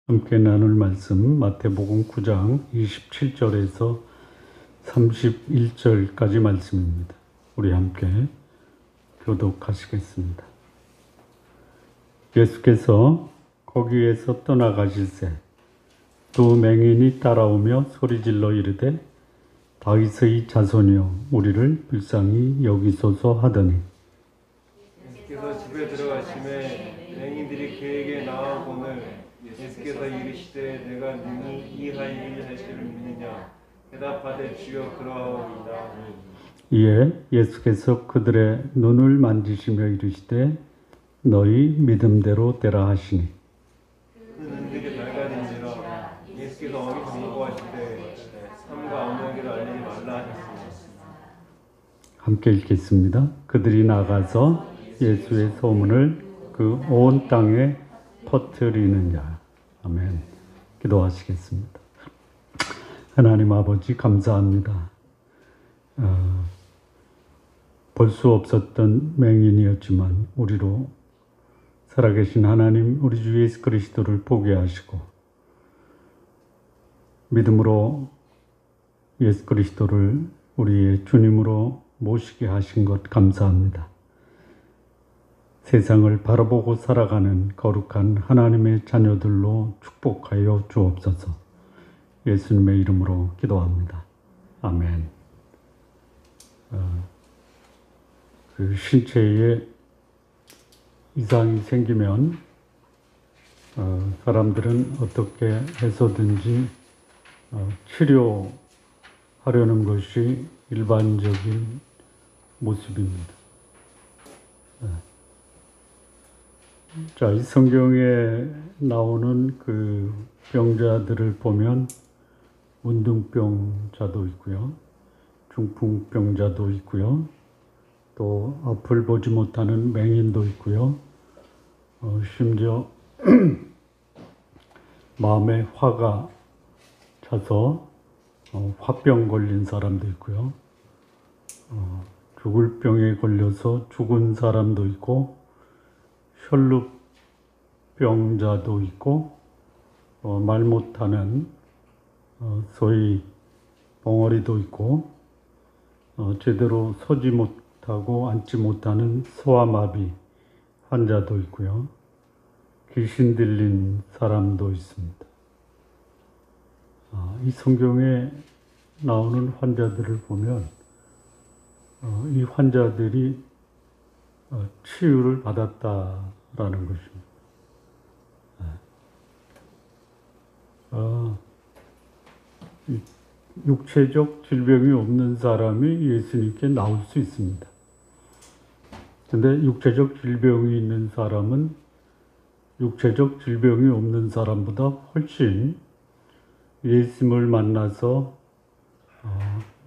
함께 나눌 말씀 마태복음 9장 27절에서 31절까지 말씀입니다. 우리 함께 교독하시겠습니다. 예수께서 거기에서 떠나가실새 두 맹인이 따라오며 소리질러 이르되 다윗의 자손이여 우리를 불쌍히 여기소서 하더니 예수께서 집에 들어가심에 맹인들이 그에게 나아오거늘 예수께서 이르시되 내가 능히 이 할 일을 할 줄을 믿느냐 대답하되 주여 그러하오이다. 이에 예수께서 그들의 눈을 만지시며 이르시되 너희 믿음대로 되라 하시니 그 눈들이 밝아진지라. 예수께서 어디 경고하시되 삼가 아무에게도 알리지 말라 하셨습니다. 함께 읽겠습니다. 그들이 나가서 예수의 소문을 그 온 땅에 퍼뜨리느냐. 아멘. 기도하시겠습니다. 하나님 아버지 감사합니다. 볼 수 없었던 맹인이었지만 우리로 살아계신 하나님 우리 주 예수 그리스도를 보게 하시고 믿음으로 예수 그리스도를 우리의 주님으로 모시게 하신 것 감사합니다. 세상을 바라보고 살아가는 거룩한 하나님의 자녀들로 축복하여 주옵소서. 예수님의 이름으로 기도합니다. 아멘. 그 신체에 이상이 생기면 사람들은 어떻게 해서든지 치료하려는 것이 일반적인 모습입니다. 자, 이 성경에 나오는 그 병자들을 보면 문둥병자도 있고요, 중풍병자도 있고요, 또 앞을 보지 못하는 맹인도 있고요, 심지어 마음에 화가 차서 화병 걸린 사람도 있고요, 죽을 병에 걸려서 죽은 사람도 있고, 혈루병자도 있고, 말 못하는 소위 벙어리도 있고, 제대로 서지 못하고 앉지 못하는 소아마비 환자도 있고요, 귀신 들린 사람도 있습니다. 이 성경에 나오는 환자들을 보면 이 환자들이 치유를 받았다라는 것입니다. 육체적 질병이 없는 사람이 예수님께 나올 수 있습니다. 그런데 육체적 질병이 있는 사람은 육체적 질병이 없는 사람보다 훨씬 예수님을 만나서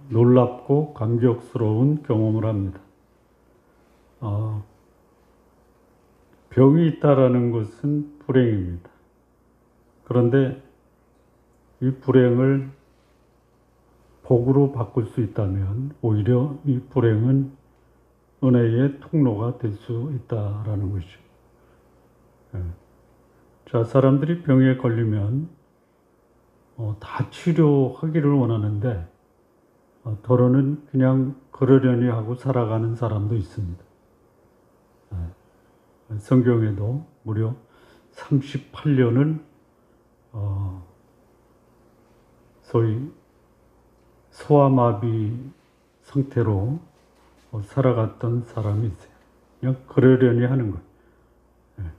놀랍고 감격스러운 경험을 합니다. 병이 있다라는 것은 불행입니다. 그런데 이 불행을 복으로 바꿀 수 있다면 오히려 이 불행은 은혜의 통로가 될 수 있다라는 것이죠. 자, 사람들이 병에 걸리면 다 치료하기를 원하는데 더러는 그냥 그러려니 하고 살아가는 사람도 있습니다. 성경에도 무려 38년을 소위 소아마비 상태로 살아갔던 사람이 있어요. 그냥 그러려니 하는 거예요.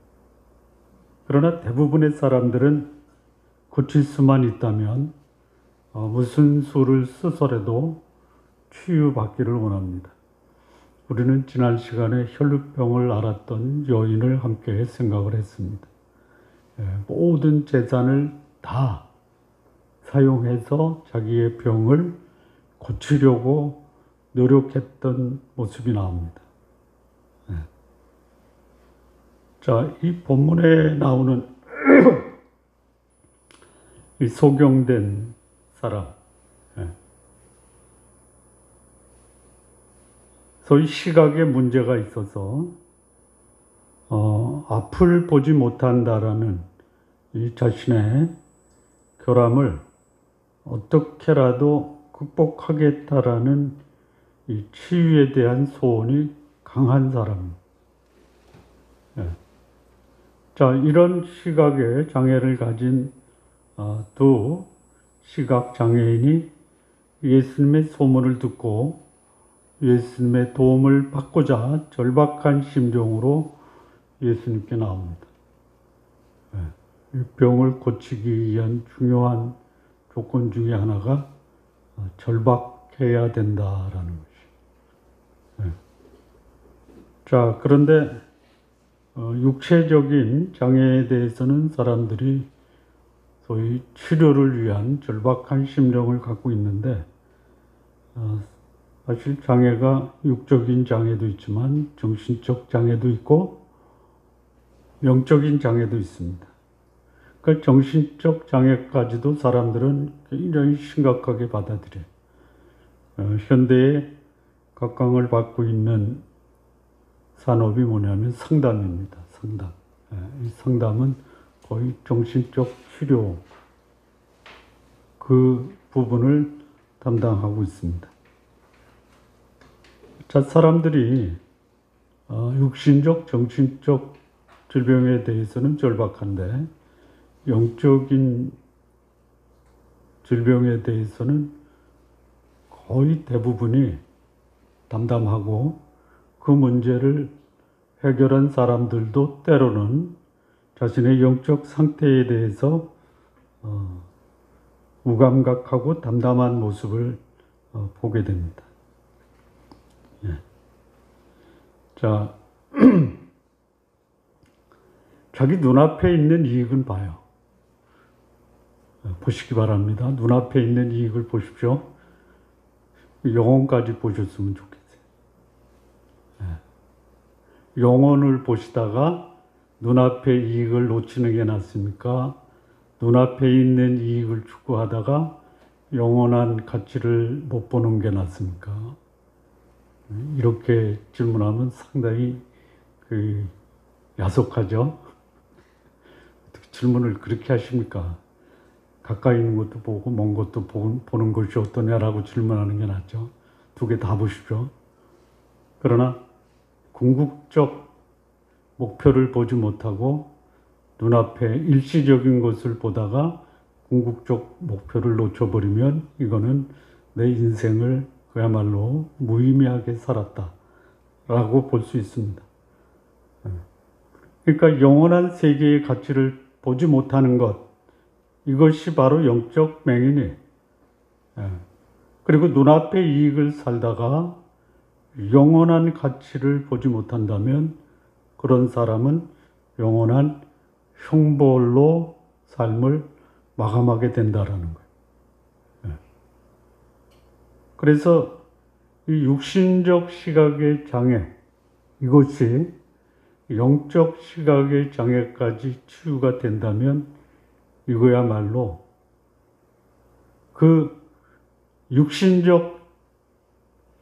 그러나 대부분의 사람들은 고칠 수만 있다면 무슨 수를 쓰서라도 치유받기를 원합니다. 우리는 지난 시간에 혈루병을 앓았던 여인을 함께 생각을 했습니다. 모든 재산을 다 사용해서 자기의 병을 고치려고 노력했던 모습이 나옵니다. 자, 이 본문에 나오는 이 소경된 사람, 소위 시각에 문제가 있어서 앞을 보지 못한다라는 이 자신의 결함을 어떻게라도 극복하겠다라는 이 치유에 대한 소원이 강한 사람. 예. 자, 이런 시각의 장애를 가진 두 시각 장애인이 예수님의 소문을 듣고 예수님의 도움을 받고자 절박한 심정으로 예수님께 나옵니다. 이 병을 고치기 위한 중요한 조건 중에 하나가 절박해야 된다라는 것이. 자, 그런데 육체적인 장애에 대해서는 사람들이 소위 치료를 위한 절박한 심정을 갖고 있는데 사실 장애가 육적인 장애도 있지만 정신적 장애도 있고 영적인 장애도 있습니다. 그 정신적 장애까지도 사람들은 굉장히 심각하게 받아들여요. 현대에 각광을 받고 있는 산업이 뭐냐면 상담입니다. 상담. 이 상담은 거의 정신적 치료 그 부분을 담당하고 있습니다. 자, 사람들이 육신적, 정신적 질병에 대해서는 절박한데 영적인 질병에 대해서는 거의 대부분이 담담하고 그 문제를 해결한 사람들도 때로는 자신의 영적 상태에 대해서 무감각하고 담담한 모습을 보게 됩니다. 예. 자, 자기 눈앞에 있는 이익은 봐요. 보시기 바랍니다. 눈앞에 있는 이익을 보십시오. 영혼까지 보셨으면 좋겠어요. 영혼을 보시다가 눈앞의 이익을 놓치는 게 낫습니까? 눈앞에 있는 이익을 추구하다가 영원한 가치를 못 보는 게 낫습니까? 이렇게 질문하면 상당히 야속하죠? 어떻게 질문을 그렇게 하십니까? 가까이 있는 것도 보고 먼 것도 보는 것이 어떠냐라고 질문하는 게 낫죠. 두 개 다 보십시오. 그러나 궁극적 목표를 보지 못하고 눈앞에 일시적인 것을 보다가 궁극적 목표를 놓쳐버리면 이거는 내 인생을 그야말로 무의미하게 살았다라고 볼 수 있습니다. 그러니까 영원한 세계의 가치를 보지 못하는 것, 이것이 바로 영적 맹인이에요. 그리고 눈앞의 이익을 살다가 영원한 가치를 보지 못한다면 그런 사람은 영원한 형벌로 삶을 마감하게 된다라는 거예요. 그래서 이 육신적 시각의 장애, 이것이 영적 시각의 장애까지 치유가 된다면 이거야말로 그 육신적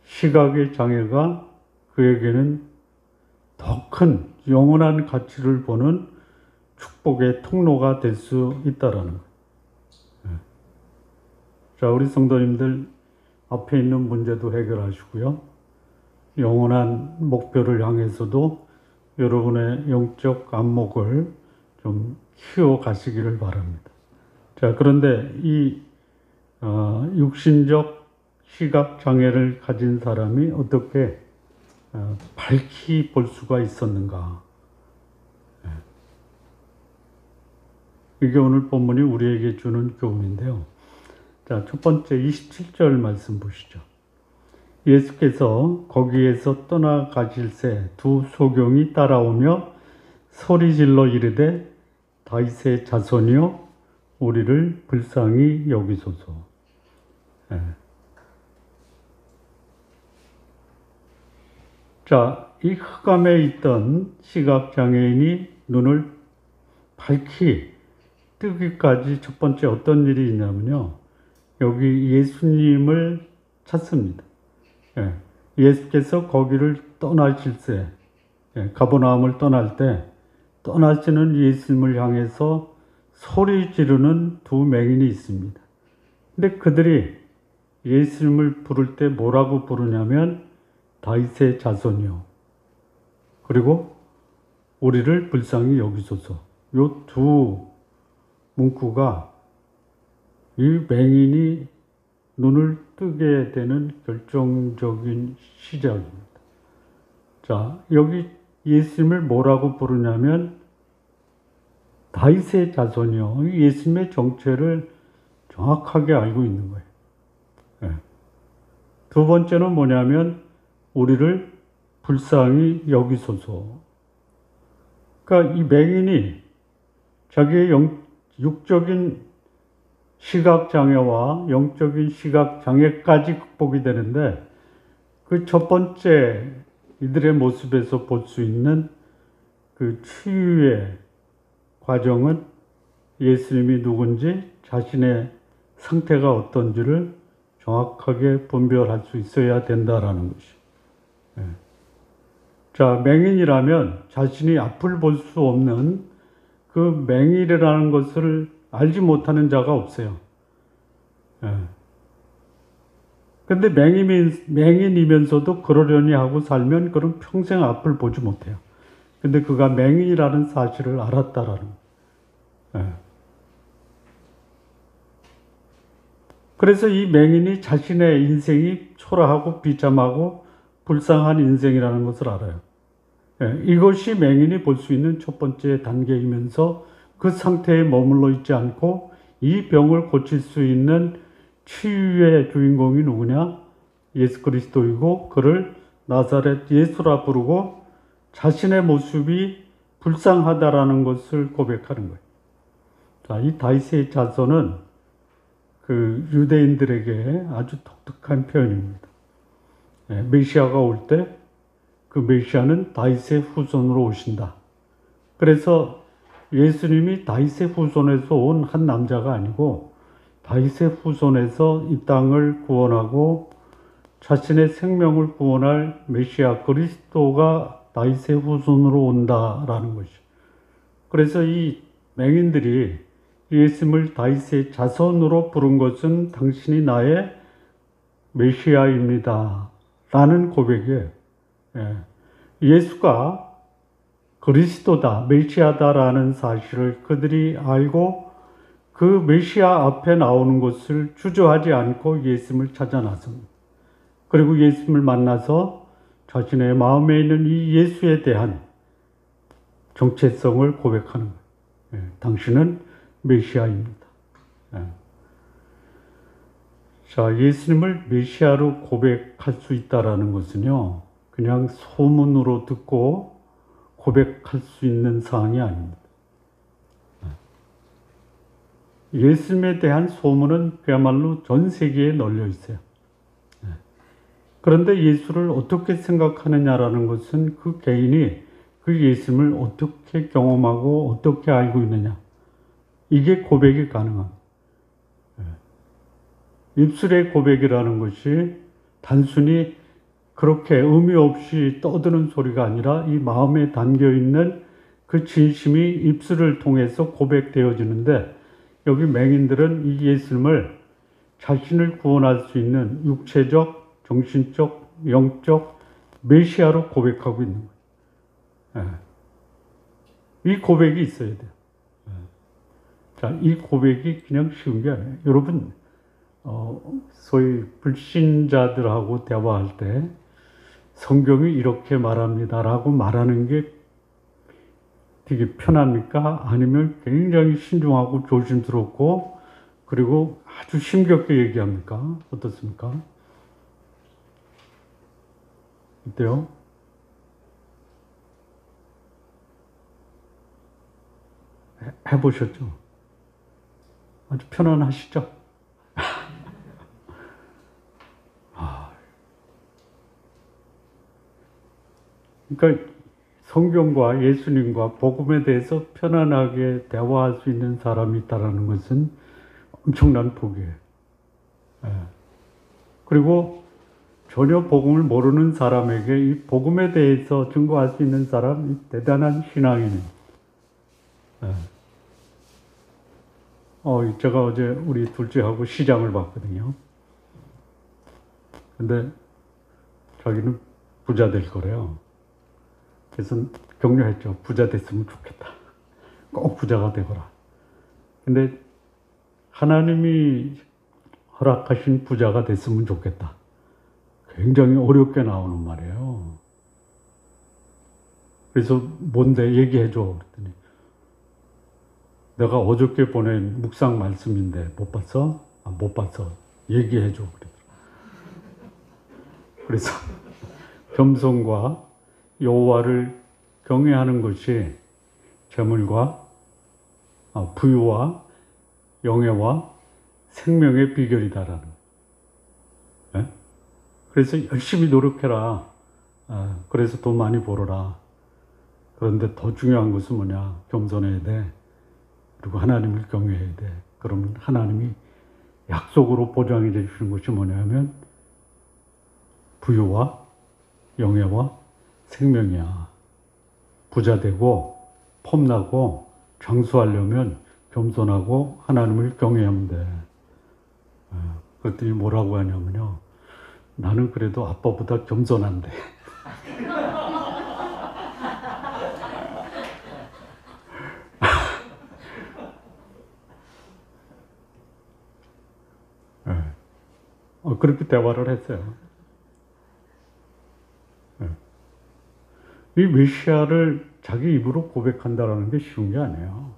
시각의 장애가 그에게는 더 큰 영원한 가치를 보는 축복의 통로가 될 수 있다라는 거예요. 자, 우리 성도님들 앞에 있는 문제도 해결하시고요. 영원한 목표를 향해서도 여러분의 영적 안목을 좀 키워 가시기를 바랍니다. 자, 그런데 이 육신적 시각 장애를 가진 사람이 어떻게 밝히 볼 수가 있었는가? 이게 오늘 본문이 우리에게 주는 교훈인데요. 자, 첫 번째 27절 말씀 보시죠. 예수께서 거기에서 떠나가실새 두 소경이 따라오며 소리질러 이르되 다윗의 자손이여 우리를 불쌍히 여기소서. 자, 이 흑암에 있던 시각장애인이 눈을 밝히 뜨기까지 첫 번째 어떤 일이 있냐면요. 여기 예수님을 찾습니다. 예수께서 거기를 떠나실새, 가버나움을 떠날 때 떠나시는 예수님을 향해서 소리 지르는 두 맹인이 있습니다. 근데 그들이 예수님을 부를 때 뭐라고 부르냐면 다윗의 자손이요. 그리고 우리를 불쌍히 여기소서. 요 두 문구가 이 맹인이 눈을 뜨게 되는 결정적인 시작입니다. 자, 여기 예수님을 뭐라고 부르냐면 다윗의 자손이요. 예수님의 정체를 정확하게 알고 있는 거예요. 네. 두 번째는 뭐냐면 우리를 불쌍히 여기소서. 그러니까 이 맹인이 자기의 육적인 시각장애와 영적인 시각장애까지 극복이 되는데 그 첫 번째 이들의 모습에서 볼 수 있는 그 치유의 과정은 예수님이 누군지 자신의 상태가 어떤지를 정확하게 분별할 수 있어야 된다라는 것이. 자, 맹인이라면 자신이 앞을 볼 수 없는 그 맹인이라는 것을 알지 못하는 자가 없어요. 근데 맹인이면서도 그러려니 하고 살면 그럼 평생 앞을 보지 못해요. 근데 그가 맹인이라는 사실을 알았다라는 거예요. 그래서 이 맹인이 자신의 인생이 초라하고 비참하고 불쌍한 인생이라는 것을 알아요. 이것이 맹인이 볼 수 있는 첫 번째 단계이면서 그 상태에 머물러 있지 않고 이 병을 고칠 수 있는 치유의 주인공이 누구냐? 예수 그리스도이고 그를 나사렛 예수라 부르고 자신의 모습이 불쌍하다라는 것을 고백하는 거예요. 자, 이 다윗의 자손은 그 유대인들에게 아주 독특한 표현입니다. 메시아가 올 때 그 메시아는 다윗의 후손으로 오신다. 그래서 예수님이 다윗의 후손에서 온 한 남자가 아니고 다윗의 후손에서 이 땅을 구원하고 자신의 생명을 구원할 메시아 그리스도가 다윗의 후손으로 온다라는 것이. 그래서 이 맹인들이 예수님을 다윗의 자손으로 부른 것은 당신이 나의 메시아입니다. 라는 고백이에요. 예수가 그리스도다, 메시아다라는 사실을 그들이 알고 그 메시아 앞에 나오는 것을 주저하지 않고 예수님을 찾아 나섭니다. 그리고 예수님을 만나서 자신의 마음에 있는 이 예수에 대한 정체성을 고백하는 거예요. 당신은 메시아입니다. 자, 예수님을 메시아로 고백할 수 있다라는 것은요, 그냥 소문으로 듣고 고백할 수 있는 사항이 아닙니다. 예수님에 대한 소문은 그야말로 전 세계에 널려 있어요. 그런데 예수를 어떻게 생각하느냐라는 것은 그 개인이 그 예수님을 어떻게 경험하고 어떻게 알고 있느냐. 이게 고백이 가능합니다. 입술의 고백이라는 것이 단순히 그렇게 의미 없이 떠드는 소리가 아니라 이 마음에 담겨있는 그 진심이 입술을 통해서 고백되어지는데 여기 맹인들은 이 예수님을 자신을 구원할 수 있는 육체적, 정신적, 영적 메시아로 고백하고 있는 거예요. 이 고백이 있어야 돼요. 자, 이 고백이 그냥 쉬운 게 아니에요. 여러분, 소위 불신자들하고 대화할 때 성경이 이렇게 말합니다라고 말하는 게 되게 편합니까? 아니면 굉장히 신중하고 조심스럽고 그리고 아주 힘겹게 얘기합니까? 어떻습니까? 어때요? 해보셨죠? 아주 편안하시죠? 그러니까 성경과 예수님과 복음에 대해서 편안하게 대화할 수 있는 사람이 있다는 것은 엄청난 복이에요. 그리고 전혀 복음을 모르는 사람에게 이 복음에 대해서 증거할 수 있는 사람이 대단한 신앙인입니다. 제가 어제 우리 둘째하고 시장을 봤거든요. 근데 자기는 부자 될 거래요. 그래서 격려했죠. 부자 됐으면 좋겠다. 꼭 부자가 되거라. 근데 하나님이 허락하신 부자가 됐으면 좋겠다. 굉장히 어렵게 나오는 말이에요. 그래서 뭔데 얘기해줘. 그랬더니 내가 어저께 보낸 묵상 말씀인데 못 봤어? 못 봤어. 얘기해줘. 그래서 겸손과 여호와를 경외하는 것이 재물과 부유와 영예와 생명의 비결이다라는. 네? 그래서 열심히 노력해라. 그래서 돈 많이 벌어라. 그런데 더 중요한 것은 뭐냐? 겸손해야 돼. 그리고 하나님을 경외해야 돼. 그러면 하나님이 약속으로 보장해 주시는 것이 뭐냐면 부유와 영예와 생명이야. 부자 되고 폼나고 장수하려면 겸손하고 하나님을 경외하면 돼. 그랬더니 뭐라고 하냐면요. 나는 그래도 아빠보다 겸손한데. 그렇게 대화를 했어요. 이 메시아를 자기 입으로 고백한다는 게 쉬운 게 아니에요.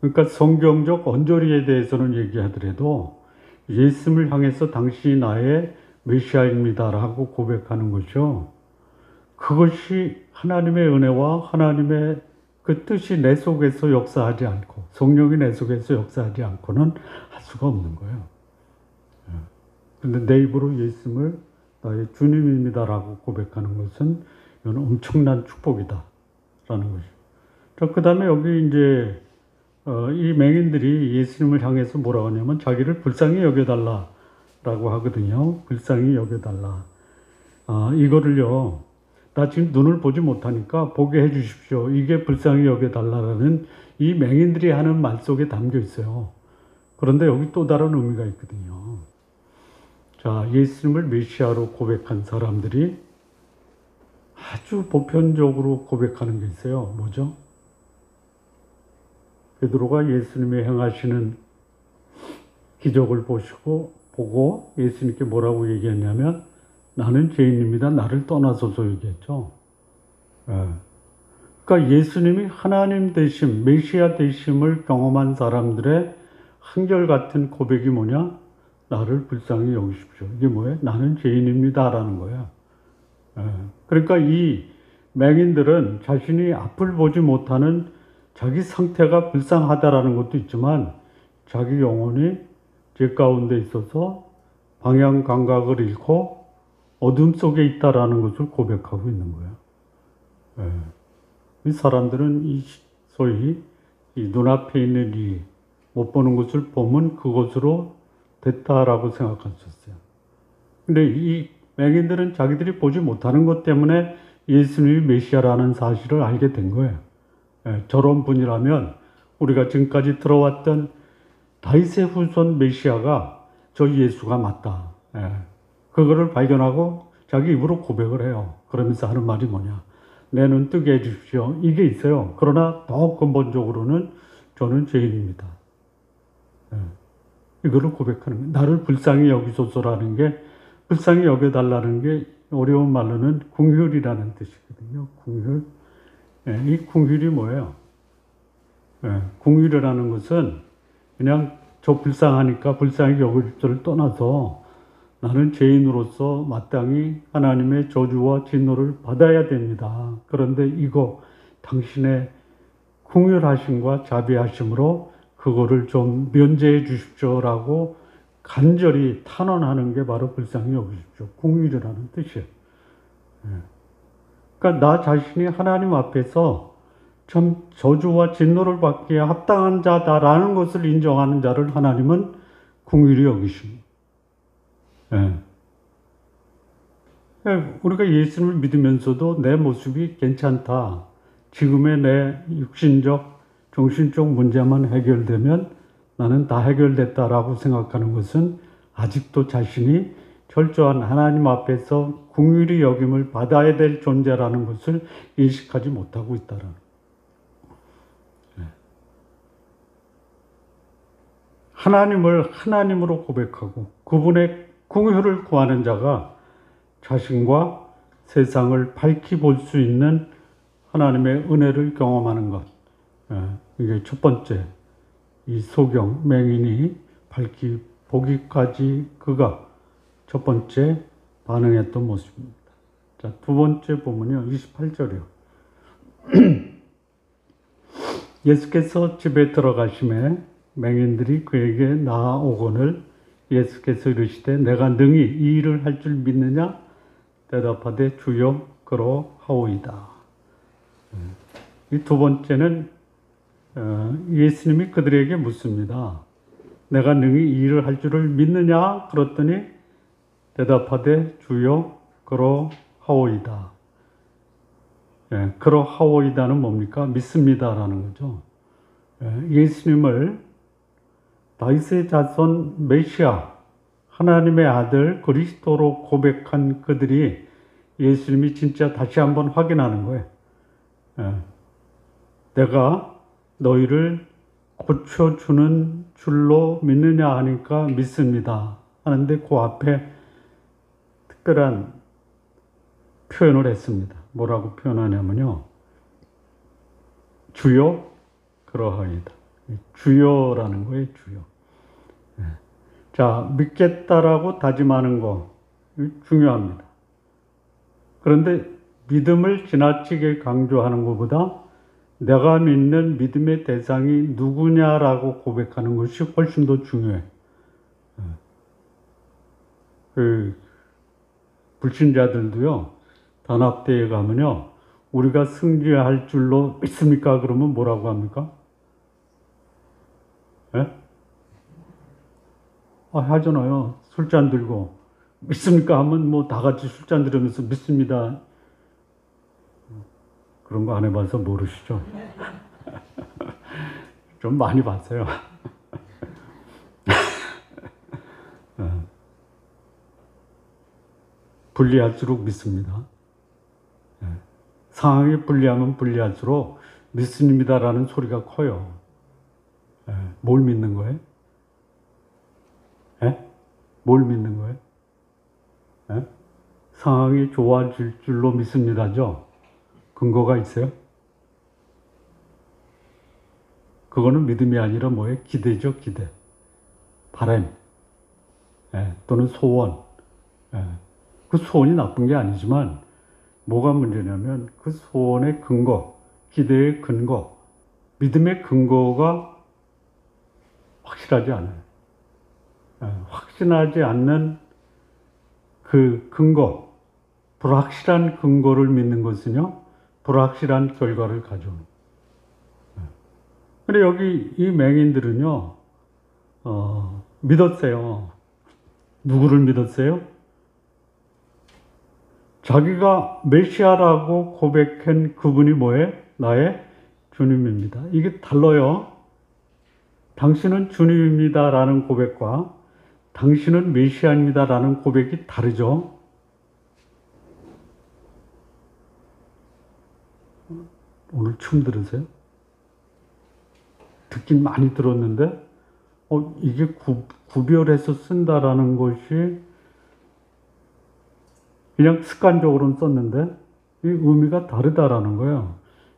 그러니까 성경적 언저리에 대해서는 얘기하더라도 예수님을 향해서 당신이 나의 메시아입니다라고 고백하는 거죠. 그것이 하나님의 은혜와 하나님의 그 뜻이 내 속에서 역사하지 않고 성령이 내 속에서 역사하지 않고는 할 수가 없는 거예요. 그런데 내 입으로 예수님을 나의 주님입니다라고 고백하는 것은 이건 엄청난 축복이다라는 것이죠. 자, 그 다음에 여기 이제 이 맹인들이 예수님을 향해서 뭐라고 하냐면 자기를 불쌍히 여겨달라라고 하거든요. 불쌍히 여겨달라. 이거를요. 나 지금 눈을 보지 못하니까 보게 해 주십시오. 이게 불쌍히 여겨달라라는 이 맹인들이 하는 말 속에 담겨 있어요. 그런데 여기 또 다른 의미가 있거든요. 자, 예수님을 메시아로 고백한 사람들이 아주 보편적으로 고백하는 게 있어요. 뭐죠? 베드로가 예수님이 행하시는 기적을 보고 예수님께 뭐라고 얘기했냐면 나는 죄인입니다. 나를 떠나소서 얘기했죠. 그러니까 예수님이 하나님 되심, 메시아 되심을 경험한 사람들의 한결같은 고백이 뭐냐? 나를 불쌍히 여기십시오. 이게 뭐예요? 나는 죄인입니다라는 거예요. 그러니까 이 맹인들은 자신이 앞을 보지 못하는 자기 상태가 불쌍하다라는 것도 있지만 자기 영혼이 죄 가운데 있어서 방향 감각을 잃고 어둠 속에 있다라는 것을 고백하고 있는 거예요. 이 사람들은 소위 이 눈앞에 있는 이 못 보는 것을 보면 그것으로 됐다라고 생각했었어요. 근데 이 맹인들은 자기들이 보지 못하는 것 때문에 예수님이 메시아라는 사실을 알게 된 거예요. 저런 분이라면 우리가 지금까지 들어왔던 다윗의 후손 메시아가 저 예수가 맞다. 그거를 발견하고 자기 입으로 고백을 해요. 그러면서 하는 말이 뭐냐. 내 눈 뜨게 해주십시오. 이게 있어요. 그러나 더 근본적으로는 저는 죄인입니다. 이거를 고백하는 거예요. 나를 불쌍히 여기소서라는 게 불쌍히 여겨달라는 게 어려운 말로는 궁휼이라는 뜻이거든요. 궁휼. 이 궁휼이 뭐예요? 궁휼이라는 것은 그냥 저 불쌍하니까 불쌍히 여길 줄을 떠나서 나는 죄인으로서 마땅히 하나님의 저주와 진노를 받아야 됩니다. 그런데 이거 당신의 궁휼하심과 자비하심으로 그거를 좀 면제해 주십시오라고 간절히 탄원하는 게 바로 불쌍히 여기십시오. 궁휼이라는 뜻이에요. 그러니까 나 자신이 하나님 앞에서 참 저주와 진노를 받기에 합당한 자다라는 것을 인정하는 자를 하나님은 궁휼히 여기십니다. 우리가 예수님을 믿으면서도 내 모습이 괜찮다. 지금의 내 육신적 정신적 문제만 해결되면 나는 다 해결됐다라고 생각하는 것은 아직도 자신이 철저한 하나님 앞에서 긍휼히 여김을 받아야 될 존재라는 것을 인식하지 못하고 있다는 거예요. 하나님을 하나님으로 고백하고 그분의 긍휼을 구하는 자가 자신과 세상을 밝히 볼 수 있는 하나님의 은혜를 경험하는 것. 이게 첫 번째, 이 소경 맹인이 밝히 보기까지 그가 첫 번째 반응했던 모습입니다. 자, 두 번째 보면요, 28절이요. 예수께서 집에 들어가심에 맹인들이 그에게 나아오거늘 예수께서 이르시되 내가 능히 이 일을 할 줄 믿느냐? 대답하되 주여 그러하오이다. 이 두 번째는 예수님이 그들에게 묻습니다. 내가 능히 이 일을 할 줄을 믿느냐? 그랬더니 대답하되 주여 그러하오이다. 그러하오이다는 뭡니까? 믿습니다라는 거죠. 예수님을 다윗의 자손 메시아, 하나님의 아들 그리스도로 고백한 그들이 예수님이 진짜 다시 한번 확인하는 거예요. 내가 너희를 고쳐주는 줄로 믿느냐 하니까 믿습니다 하는데 그 앞에 특별한 표현을 했습니다. 뭐라고 표현하냐면요. 주여 그러하이다. 주여라는 거예요. 주여. 자, 믿겠다라고 다짐하는 거 중요합니다. 그런데 믿음을 지나치게 강조하는 것보다 내가 믿는 믿음의 대상이 누구냐라고 고백하는 것이 훨씬 더 중요해요. 불신자들도요, 단합대회 가면요, 우리가 승리할 줄로 믿습니까? 그러면 뭐라고 합니까? 하잖아요. 술잔 들고. 믿습니까? 하면 뭐 다 같이 술잔 들으면서 믿습니다. 그런 거 안 해봐서 모르시죠? 좀 많이 봤어요. 불리할수록 믿습니다. 상황이 불리하면 불리할수록 믿습니다라는 소리가 커요. 뭘 믿는 거예요? 뭘 믿는 거예요? 상황이 좋아질 줄로 믿습니다죠? 근거가 있어요? 그거는 믿음이 아니라 뭐예요? 기대죠, 기대. 바람. 또는 소원. 그 소원이 나쁜 게 아니지만 뭐가 문제냐면 그 소원의 근거, 기대의 근거, 믿음의 근거가 확실하지 않아요. 확신하지 않는 그 근거, 불확실한 근거를 믿는 것은요, 불확실한 결과를 가져오는. 근데 여기 이 맹인들은요, 믿었어요. 누구를 믿었어요? 자기가 메시아라고 고백한 그분이 뭐예요? 나의 주님입니다. 이게 달라요. 당신은 주님입니다라는 고백과 당신은 메시아입니다라는 고백이 다르죠. 오늘 처음 들으세요? 듣긴 많이 들었는데 이게 구별해서 쓴다라는 것이 그냥 습관적으로는 썼는데 이 의미가 다르다라는 거예요.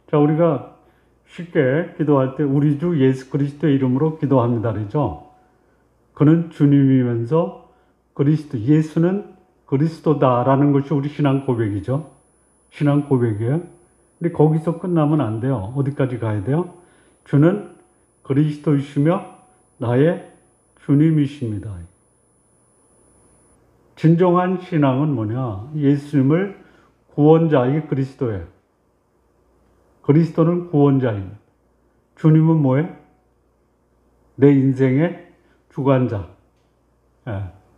자, 우리가 쉽게 기도할 때 우리 주 예수 그리스도의 이름으로 기도합니다. 그렇죠? 그는 주님이면서 그리스도, 예수는 그리스도다라는 것이 우리 신앙 고백이죠. 신앙 고백이에요. 근데 거기서 끝나면 안 돼요. 어디까지 가야 돼요? 주는 그리스도이시며 나의 주님이십니다. 진정한 신앙은 뭐냐? 예수님을 구원자, 이게 그리스도예요. 그리스도는 구원자입니다. 주님은 뭐예요? 내 인생의 주관자.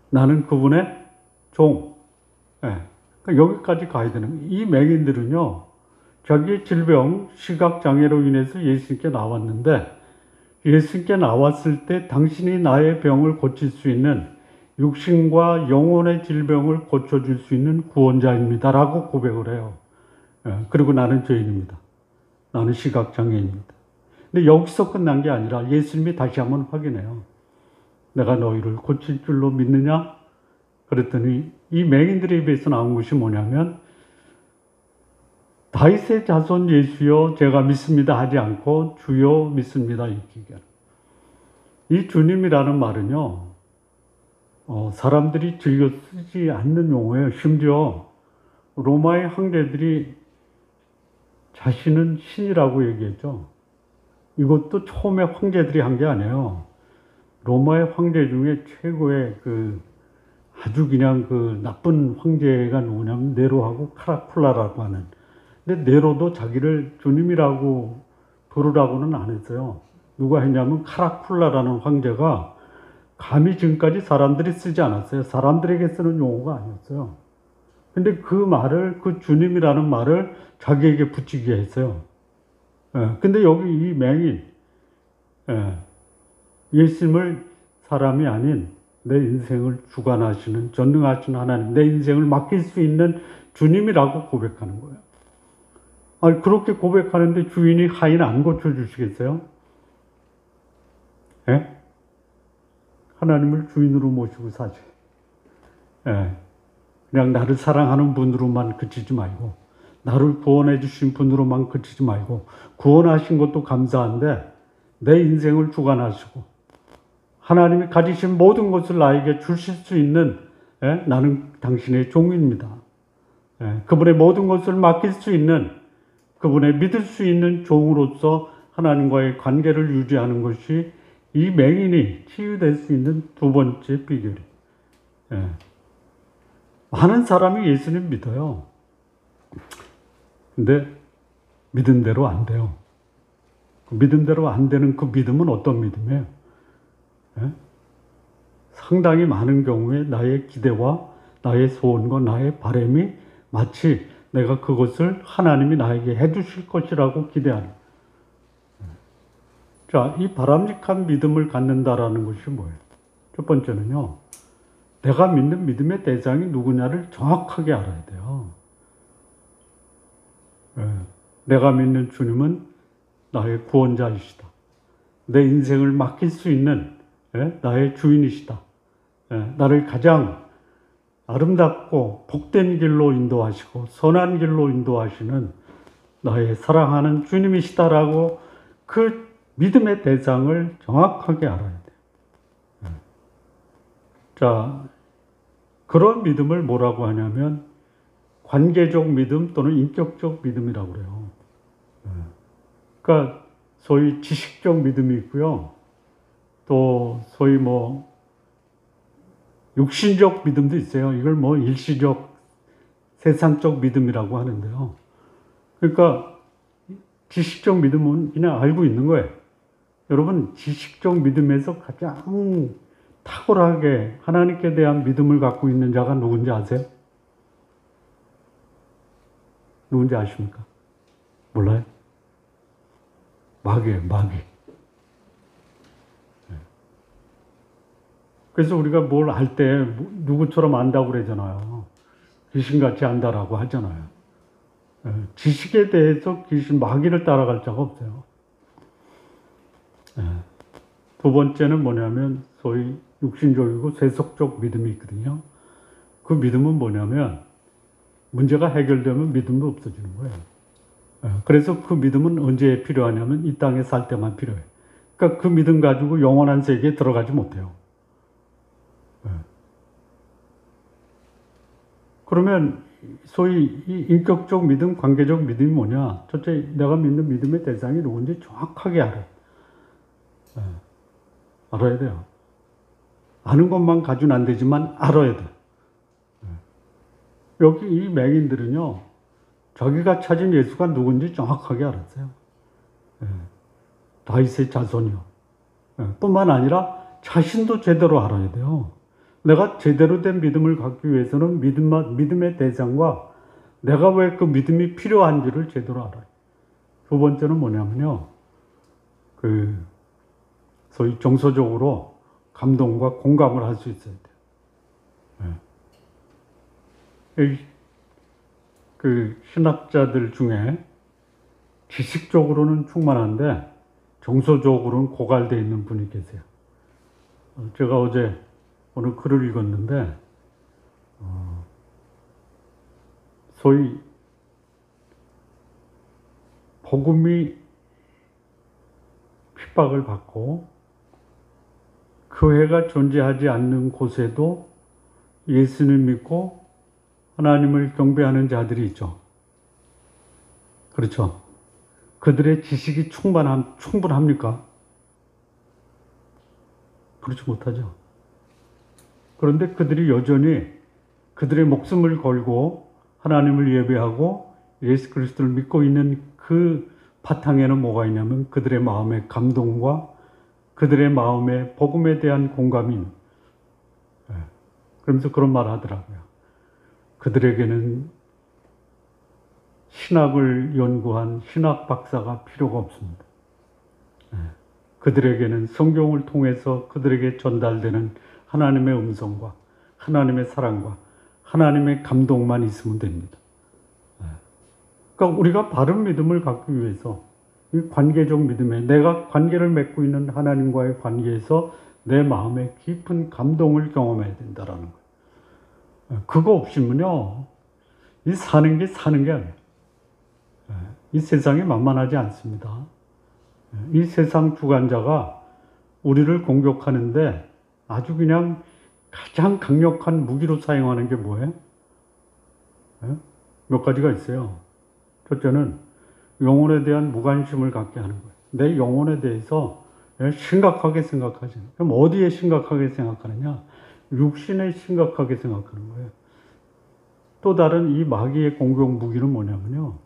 나는 그분의 종. 그러니까 여기까지 가야 되는 거예요. 이 맹인들은요, 자기의 질병, 시각장애로 인해서 예수님께 나왔는데 예수님께 나왔을 때 당신이 나의 병을 고칠 수 있는 육신과 영혼의 질병을 고쳐줄 수 있는 구원자입니다 라고 고백을 해요. 그리고 나는 죄인입니다. 나는 시각장애입니다. 근데 여기서 끝난 게 아니라 예수님이 다시 한번 확인해요. 내가 너희를 고칠 줄로 믿느냐? 그랬더니 이 맹인들의 입에서 나온 것이 뭐냐면 다윗의 자손 예수여 제가 믿습니다 하지 않고 주여 믿습니다 이렇게 얘기하는. 이 주님이라는 말은요 사람들이 즐겨 쓰지 않는 용어예요. 심지어 로마의 황제들이 자신은 신이라고 얘기했죠. 이것도 처음에 황제들이 한 게 아니에요. 로마의 황제 중에 최고의 아주 그냥 나쁜 황제가 누구냐면 네로하고 카라쿨라라고 하는. 근데 네로도 자기를 주님이라고 부르라고는 안 했어요. 누가 했냐면 카라쿨라라는 황제가 감히 지금까지 사람들이 쓰지 않았어요. 사람들에게 쓰는 용어가 아니었어요. 근데 그 말을, 그 주님이라는 말을 자기에게 붙이게 했어요. 근데 여기 이 맹인, 예수님을 사람이 아닌 내 인생을 주관하시는, 전능하신 하나님, 내 인생을 맡길 수 있는 주님이라고 고백하는 거예요. 아니, 그렇게 고백하는데 주인이 하인 안 고쳐주시겠어요? 하나님을 주인으로 모시고 사지. 그냥 나를 사랑하는 분으로만 그치지 말고, 나를 구원해 주신 분으로만 그치지 말고, 구원하신 것도 감사한데 내 인생을 주관하시고 하나님이 가지신 모든 것을 나에게 주실 수 있는 나는 당신의 종입니다. 그분의 모든 것을 맡길 수 있는, 그분의 믿을 수 있는 종으로서 하나님과의 관계를 유지하는 것이 이 맹인이 치유될 수 있는 두 번째 비결이에요. 많은 사람이 예수님 믿어요. 근데 믿은 대로 안 돼요. 믿은 대로 안 되는 그 믿음은 어떤 믿음이에요? 상당히 많은 경우에 나의 기대와 나의 소원과 나의 바람이 마치 내가 그것을 하나님이 나에게 해주실 것이라고 기대하는. 자, 이 바람직한 믿음을 갖는다라는 것이 뭐예요? 첫 번째는요, 내가 믿는 믿음의 대상이 누구냐를 정확하게 알아야 돼요. 내가 믿는 주님은 나의 구원자이시다. 내 인생을 맡길 수 있는 나의 주인이시다. 나를 가장 아름답고 복된 길로 인도하시고 선한 길로 인도하시는 나의 사랑하는 주님이시다라고 그 믿음의 대상을 정확하게 알아야 돼요. 자, 그런 믿음을 뭐라고 하냐면 관계적 믿음 또는 인격적 믿음이라고 그래요. 그러니까 소위 지식적 믿음이 있고요. 또 소위 육신적 믿음도 있어요. 이걸 일시적, 세상적 믿음이라고 하는데요. 그러니까 지식적 믿음은 그냥 알고 있는 거예요. 여러분, 지식적 믿음에서 가장 탁월하게 하나님께 대한 믿음을 갖고 있는 자가 누군지 아세요? 누군지 아십니까? 몰라요? 마귀예요, 마귀. 그래서 우리가 뭘 알 때 누구처럼 안다고 그러잖아요. 귀신같이 안다라고 하잖아요. 지식에 대해서 마귀를 따라갈 자가 없어요. 두 번째는 뭐냐면 소위 육신적이고 세속적 믿음이 있거든요. 그 믿음은 뭐냐면 문제가 해결되면 믿음도 없어지는 거예요. 그래서 그 믿음은 언제 필요하냐면 이 땅에 살 때만 필요해요. 그러니까 그 믿음 가지고 영원한 세계에 들어가지 못해요. 그러면 소위 이 인격적 믿음, 관계적 믿음이 뭐냐? 첫째, 내가 믿는 믿음의 대상이 누군지 정확하게 알아요. 알아야 돼요. 아는 것만 가지고는 안 되지만 알아야 돼요. 여기 이 맹인들은요, 자기가 찾은 예수가 누군지 정확하게 알았어요. 다윗의 자손이요. 뿐만 아니라 자신도 제대로 알아야 돼요. 내가 제대로 된 믿음을 갖기 위해서는 믿음의 대상과 내가 왜 그 믿음이 필요한지를 제대로 알아요. 두 번째는 뭐냐면요. 소위 정서적으로 감동과 공감을 할 수 있어야 돼요. 신학자들 중에 지식적으로는 충만한데 정서적으로는 고갈되어 있는 분이 계세요. 제가 어제 오늘 글을 읽었는데 소위 복음이 핍박을 받고 교회가 존재하지 않는 곳에도 예수님 믿고 하나님을 경배하는 자들이 있죠. 그렇죠. 그들의 지식이 충분합니까? 그렇지 못하죠. 그런데 그들이 여전히 그들의 목숨을 걸고 하나님을 예배하고 예수 그리스도를 믿고 있는 그 바탕에는 뭐가 있냐면 그들의 마음의 감동과 그들의 마음의 복음에 대한 공감이 그러면서 그런 말 하더라고요. 그들에게는 신학을 연구한 신학 박사가 필요가 없습니다. 그들에게는 성경을 통해서 그들에게 전달되는 하나님의 음성과 하나님의 사랑과 하나님의 감동만 있으면 됩니다. 그러니까 우리가 바른 믿음을 갖기 위해서 이 관계적 믿음에 내가 관계를 맺고 있는 하나님과의 관계에서 내 마음에 깊은 감동을 경험해야 된다라는 거예요. 그거 없으면요, 이 사는 게 아니에요. 이 세상이 만만하지 않습니다. 이 세상 주관자가 우리를 공격하는데 아주 그냥 가장 강력한 무기로 사용하는 게 뭐예요? 몇 가지가 있어요. 첫째는 영혼에 대한 무관심을 갖게 하는 거예요. 내 영혼에 대해서 심각하게 생각하지. 그럼 어디에 심각하게 생각하느냐? 육신에 심각하게 생각하는 거예요. 또 다른 이 마귀의 공격 무기는 뭐냐면요.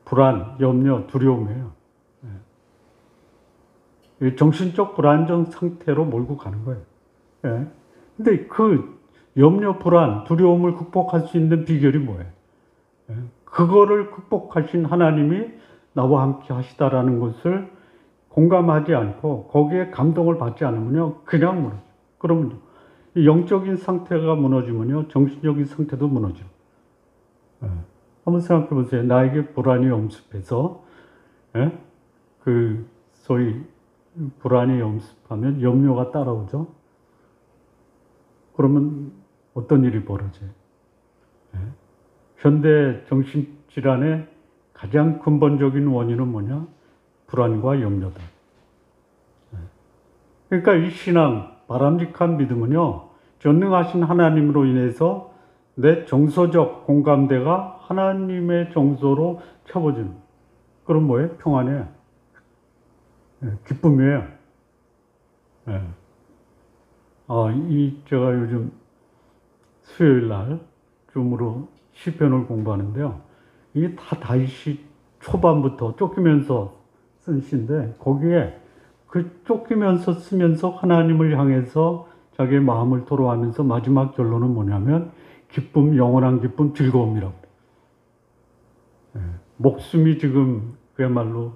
불안, 염려, 두려움이에요. 정신적 불안정 상태로 몰고 가는 거예요. 근데 그 염려, 불안, 두려움을 극복할 수 있는 비결이 뭐예요? 그거를 극복하신 하나님이 나와 함께 하시다라는 것을 공감하지 않고 거기에 감동을 받지 않으면요, 그냥 무너져. 그러면 영적인 상태가 무너지면요, 정신적인 상태도 무너져. 한번 생각해 보세요. 나에게 불안이 엄습해서, 소위 불안이 엄습하면 염려가 따라오죠. 그러면 어떤 일이 벌어져요? 현대 정신질환의 가장 근본적인 원인은 뭐냐? 불안과 염려다. 그러니까 이 신앙, 바람직한 믿음은요, 전능하신 하나님으로 인해서 내 정서적 공감대가 하나님의 정서로 켜워지는. 그럼 뭐예요? 평안이에요. 기쁨이에요. 제가 요즘 수요일 날 줌으로 시편을 공부하는데요. 이게 다 다윗이 초반부터 쫓기면서 쓴 시인데 거기에 그 쫓기면서 쓰면서 하나님을 향해서 자기의 마음을 토로하면서 마지막 결론은 뭐냐면 기쁨, 영원한 기쁨, 즐거움이라고. 목숨이 지금 그야말로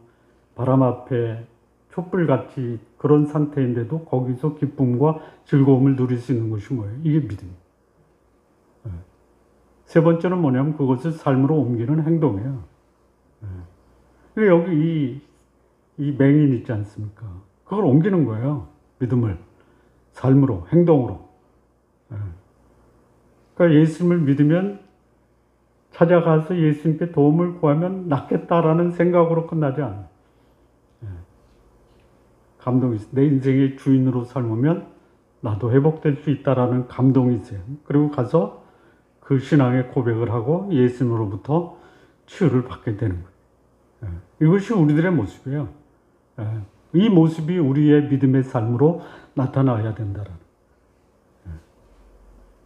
바람 앞에 촛불같이 그런 상태인데도 거기서 기쁨과 즐거움을 누릴 수 있는 것이 뭐예요? 이게 믿음이에요. 세 번째는 뭐냐면 그것을 삶으로 옮기는 행동이에요. 여기 이 맹인 있지 않습니까? 그걸 옮기는 거예요. 믿음을. 삶으로, 행동으로. 그러니까 예수님을 믿으면 찾아가서 예수님께 도움을 구하면 낫겠다라는 생각으로 끝나지 않아요. 감동이 있어요. 내 인생의 주인으로 삶으면 나도 회복될 수 있다라는 감동이 있어요. 그리고 가서 그 신앙의 고백을 하고 예수님으로부터 치유를 받게 되는 거예요. 이것이 우리들의 모습이에요. 이 모습이 우리의 믿음의 삶으로 나타나야 된다라는.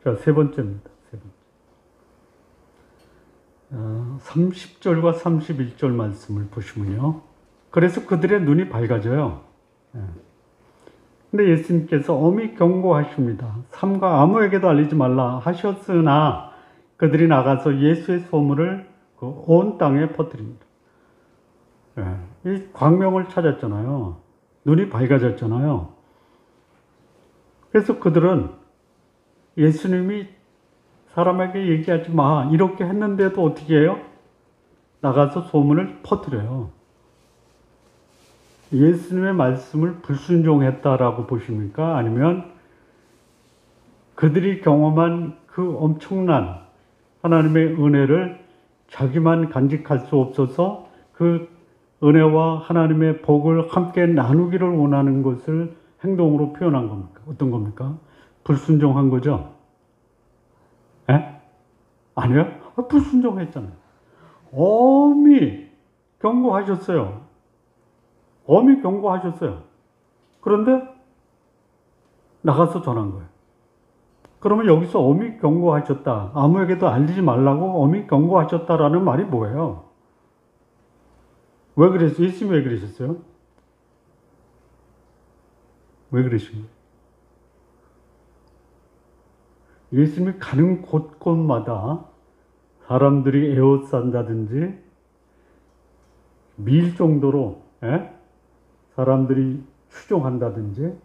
자, 세 번째입니다. 30절과 31절 말씀을 보시면요. 그래서 그들의 눈이 밝아져요. 근데 예수님께서 엄히 경고하십니다. 삼가 아무에게도 알리지 말라 하셨으나 그들이 나가서 예수의 소문을 그 온 땅에 퍼뜨립니다. 예, 이 광명을 찾았잖아요. 눈이 밝아졌잖아요. 그래서 그들은 예수님이 사람에게 얘기하지 마 이렇게 했는데도 어떻게 해요? 나가서 소문을 퍼뜨려요. 예수님의 말씀을 불순종했다라고 보십니까? 아니면 그들이 경험한 그 엄청난 하나님의 은혜를 자기만 간직할 수 없어서 그 은혜와 하나님의 복을 함께 나누기를 원하는 것을 행동으로 표현한 겁니까? 어떤 겁니까? 불순종한 거죠? 예? 아니요? 불순종했잖아요. 엄히 경고하셨어요. 엄히 경고하셨어요. 그런데 나가서 전한 거예요. 그러면 여기서 엄히 경고하셨다. 아무에게도 알리지 말라고 엄히 경고하셨다라는 말이 뭐예요? 왜 그랬어요? 예수님이 왜 그러셨어요? 왜 그러신 거예요? 예수님이 가는 곳곳마다 사람들이 에워싼다든지 밀 정도로 사람들이 추종한다든지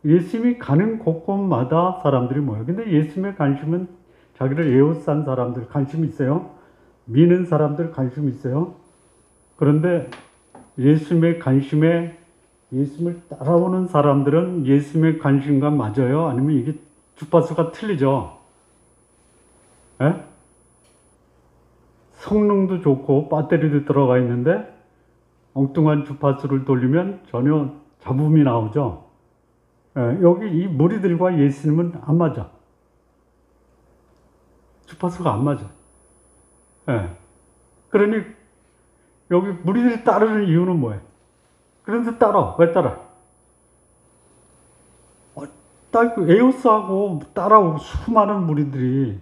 예수님이 가는 곳곳마다 사람들이 모여요. 근데 예수님의 관심은 자기를 에워싼 사람들 관심 있어요. 미는 사람들 관심 있어요. 그런데 예수님의 관심에 예수님을 따라오는 사람들은 예수님의 관심과 맞아요? 아니면 이게 주파수가 틀리죠? 예? 성능도 좋고 배터리도 들어가 있는데 엉뚱한 주파수를 돌리면 전혀 잡음이 나오죠? 예, 여기 이 무리들과 예수님은 안 맞아. 주파수가 안 맞아. 예. 그러니 여기 무리들이 따르는 이유는 뭐예요? 그런데 따라. 왜 따라? 에오스하고 따라오고 수많은 무리들이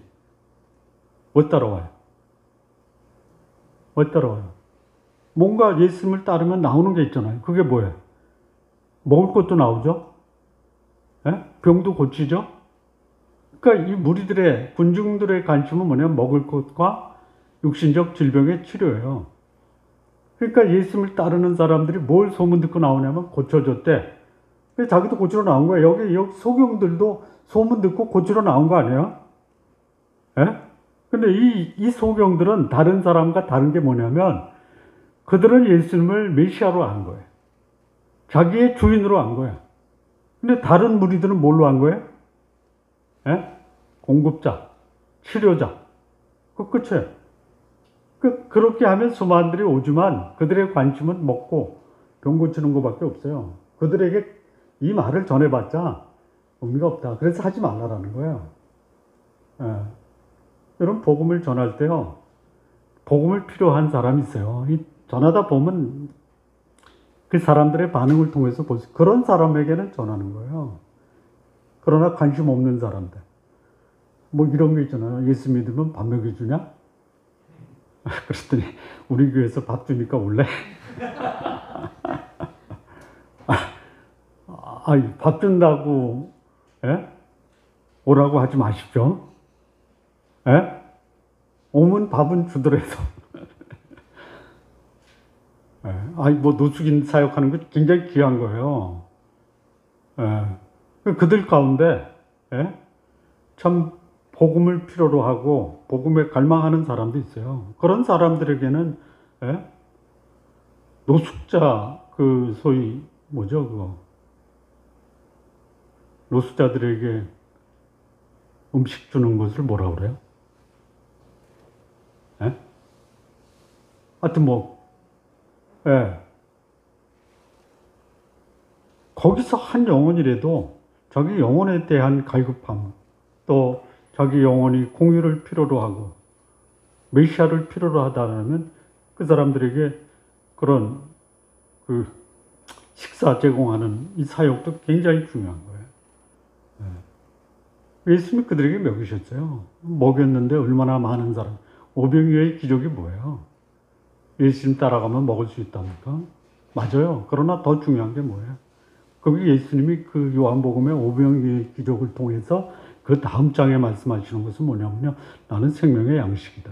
왜 따라와요? 왜 따라와요? 뭔가 예수님을 따르면 나오는 게 있잖아요. 그게 뭐예요? 먹을 것도 나오죠? 예? 병도 고치죠? 그러니까 이 무리들의, 군중들의 관심은 뭐냐면 먹을 것과 육신적 질병의 치료예요. 그러니까 예수님을 따르는 사람들이 뭘 소문 듣고 나오냐면 고쳐줬대. 그래서 자기도 고치러 나온 거예요. 여기 소경들도 소문 듣고 고치러 나온 거 아니에요? 예? 근데 이 소경들은 다른 사람과 다른 게 뭐냐면 그들은 예수님을 메시아로 안 거예요. 자기의 주인으로 안 거예요. 근데 다른 무리들은 뭘로 한 거예요? 예? 공급자, 치료자. 그 끝이에요. 그렇게 하면 수많은들이 오지만 그들의 관심은 먹고 병 고치는 것밖에 없어요. 그들에게 이 말을 전해봤자 의미가 없다. 그래서 하지 말라라는 거예요. 예. 여러분 복음을 전할 때요. 복음을 필요한 사람이 있어요. 전하다 보면 그 사람들의 반응을 통해서 그런 사람에게는 전하는 거예요. 그러나 관심 없는 사람들. 이런 게 있잖아요. 예수 믿으면 밥 먹여주냐? 그랬더니 우리 교회에서 밥 주니까 올래? 밥 준다고 오라고 하지 마십시오. 오면 밥은 주더라도. 노숙인 사역하는 거 굉장히 귀한 거예요. 그들 가운데 참 복음을 필요로 하고 복음에 갈망하는 사람도 있어요. 그런 사람들에게는 노숙자 소위 뭐죠 그거 노숙자들에게 음식 주는 것을 뭐라 그래요? 하여튼 거기서 한 영혼이라도 자기 영혼에 대한 갈급함 또 자기 영혼이 공유를 필요로 하고 메시아를 필요로 하다면 그 사람들에게 그런 식사 제공하는 이 사역도 굉장히 중요한 거예요. 예수님이 그들에게 먹이셨어요. 먹였는데 얼마나 많은 사람. 오병이어의 기적이 뭐예요? 예수님 따라가면 먹을 수 있답니까? 맞아요. 그러나 더 중요한 게 뭐예요? 거기 예수님이 그 요한복음의 오병이어의 기적을 통해서 그 다음 장에 말씀하시는 것은 뭐냐면요. 나는 생명의 양식이다.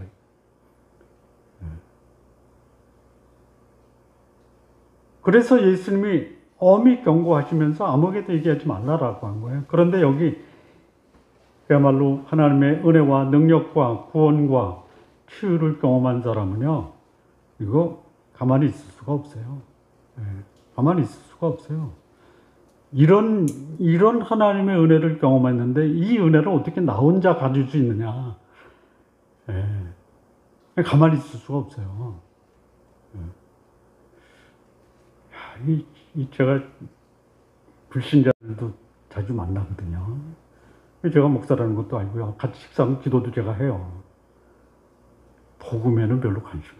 그래서 예수님이 엄히 경고하시면서 아무에게도 얘기하지 말라라고 한 거예요. 그런데 여기 그야말로 하나님의 은혜와 능력과 구원과 치유를 경험한 사람은요, 이거 가만히 있을 수가 없어요. 가만히 있을 수가 없어요. 이런 하나님의 은혜를 경험했는데 이 은혜를 어떻게 나 혼자 가질 수 있느냐. 가만히 있을 수가 없어요. 제가 불신자들도 자주 만나거든요. 제가 목사라는 것도 알고요. 같이 식사하고 기도도 제가 해요. 복음에는 별로 관심이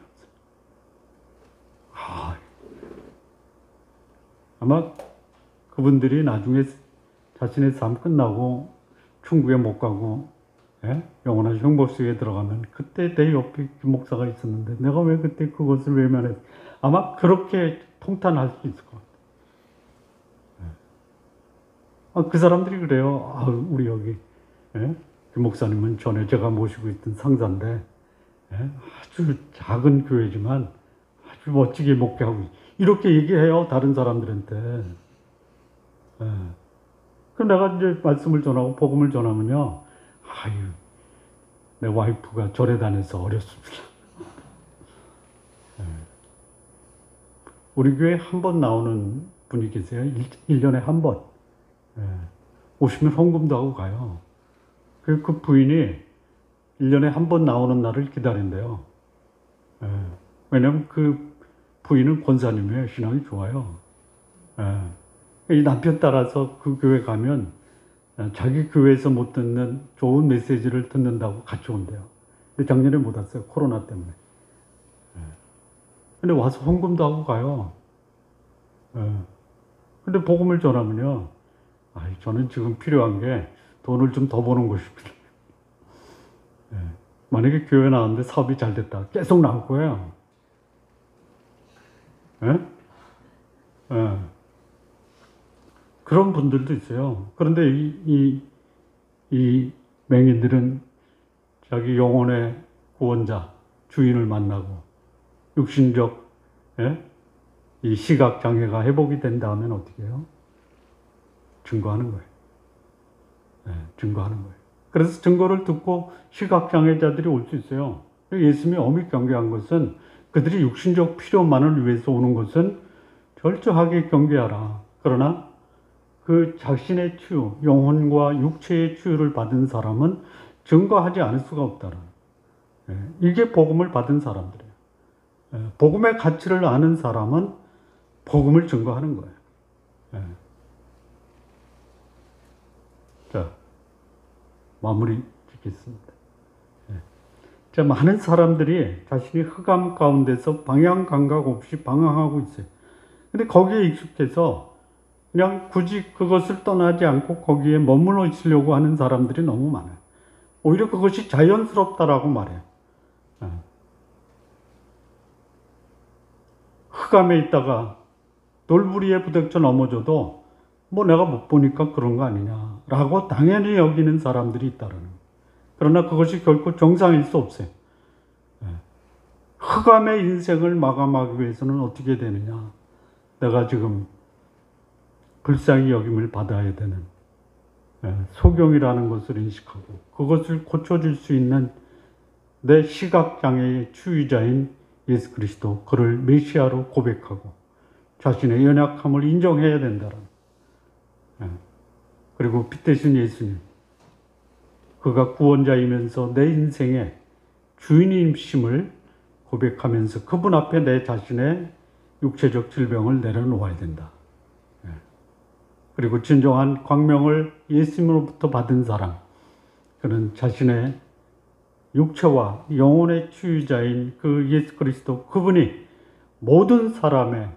없어요. 아마 그분들이 나중에 자신의 삶 끝나고 천국에 못 가고 영원한 형벌 속에 들어가면 그때 내 옆에 목사가 있었는데 내가 왜 그때 그것을 외면했어. 아마 그렇게 통탄할 수 있을 것 같아요. 그 사람들이 그래요. 우리 여기 목사님은 전에 제가 모시고 있던 상사인데 아주 작은 교회지만 아주 멋지게 목회하고 이렇게 얘기해요. 다른 사람들한테. 그럼 내가 이제 말씀을 전하고 복음을 전하면요. 내 와이프가 절에 다녀서 어렸습니다. 우리 교회에 한 번 나오는 분이 계세요. 1년에 한 번. 오시면 헌금도 하고 가요. 그 부인이 1년에 한 번 나오는 날을 기다린대요. 왜냐면 그 부인은 권사님이에요. 신앙이 좋아요. 이 남편 따라서 그 교회 가면 자기 교회에서 못 듣는 좋은 메시지를 듣는다고 같이 온대요. 근데 작년에 못 왔어요. 코로나 때문에. 근데 와서 헌금도 하고 가요. 근데 복음을 전하면요. 저는 지금 필요한 게 돈을 좀 더 버는 것입니다. 만약에 교회 나왔는데 사업이 잘 됐다. 계속 나올 거예요. 그런 분들도 있어요. 그런데 이 맹인들은 자기 영혼의 구원자, 주인을 만나고 육신적 이 시각 장애가 회복이 된 다음엔 어떻게 해요? 증거하는 거예요. 증거하는 거예요. 그래서 증거를 듣고 시각 장애자들이 올 수 있어요. 예수님이 엄히 경계한 것은 그들이 육신적 필요만을 위해서 오는 것은 철저하게 경계하라. 그러나 그 자신의 치유, 영혼과 육체의 치유를 받은 사람은 증거하지 않을 수가 없다는. 이게 복음을 받은 사람들이에요. 복음의 가치를 아는 사람은 복음을 증거하는 거예요. 자, 마무리 짓겠습니다. 자, 많은 사람들이 자신이 흑암 가운데서 방향 감각 없이 방황하고 있어요. 근데 거기에 익숙해서 그냥 굳이 그것을 떠나지 않고 거기에 머물러 있으려고 하는 사람들이 너무 많아요. 오히려 그것이 자연스럽다라고 말해요. 흑암에 있다가 돌부리에 부닥쳐 넘어져도 뭐 내가 못 보니까 그런 거 아니냐라고 당연히 여기는 사람들이 있다라는 거예요. 그러나 그것이 결코 정상일 수 없어요. 흑암의 인생을 마감하기 위해서는 어떻게 되느냐. 내가 지금 불쌍히 여김을 받아야 되는 소경이라는 것을 인식하고 그것을 고쳐줄 수 있는 내 시각장애의 치유자인 예수 그리스도, 그를 메시아로 고백하고 자신의 연약함을 인정해야 된다는. 그리고 빛 대신 예수님, 그가 구원자이면서 내 인생의 주인임심을 고백하면서 그분 앞에 내 자신의 육체적 질병을 내려놓아야 된다. 그리고 진정한 광명을 예수님으로부터 받은 사람, 그는 자신의 육체와 영혼의 치유자인 그 예수 그리스도, 그분이 모든 사람의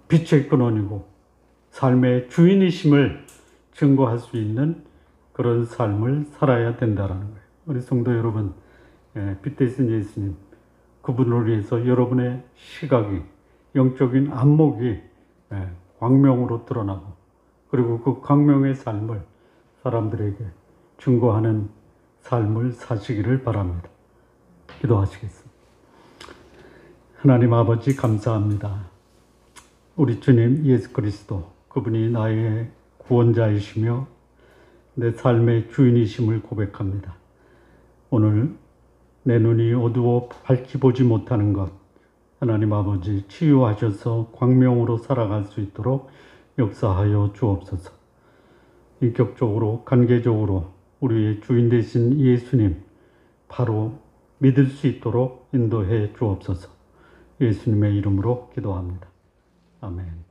빛의 근원이고 삶의 주인이심을 증거할 수 있는 그런 삶을 살아야 된다는 거예요. 우리 성도 여러분, 빛 대신 예수님, 그분을 위해서 여러분의 시각이, 영적인 안목이 광명으로 드러나고, 그리고 그 광명의 삶을 사람들에게 증거하는 삶을 사시기를 바랍니다. 기도하시겠습니다. 하나님 아버지 감사합니다. 우리 주님 예수 그리스도, 그분이 나의 구원자이시며 내 삶의 주인이심을 고백합니다. 오늘 내 눈이 어두워 밝히 보지 못하는 것, 하나님 아버지 치유하셔서 광명으로 살아갈 수 있도록 역사하여 주옵소서. 인격적으로 관계적으로 우리의 주인 되신 예수님 바로 믿을 수 있도록 인도해 주옵소서. 예수님의 이름으로 기도합니다. 아멘.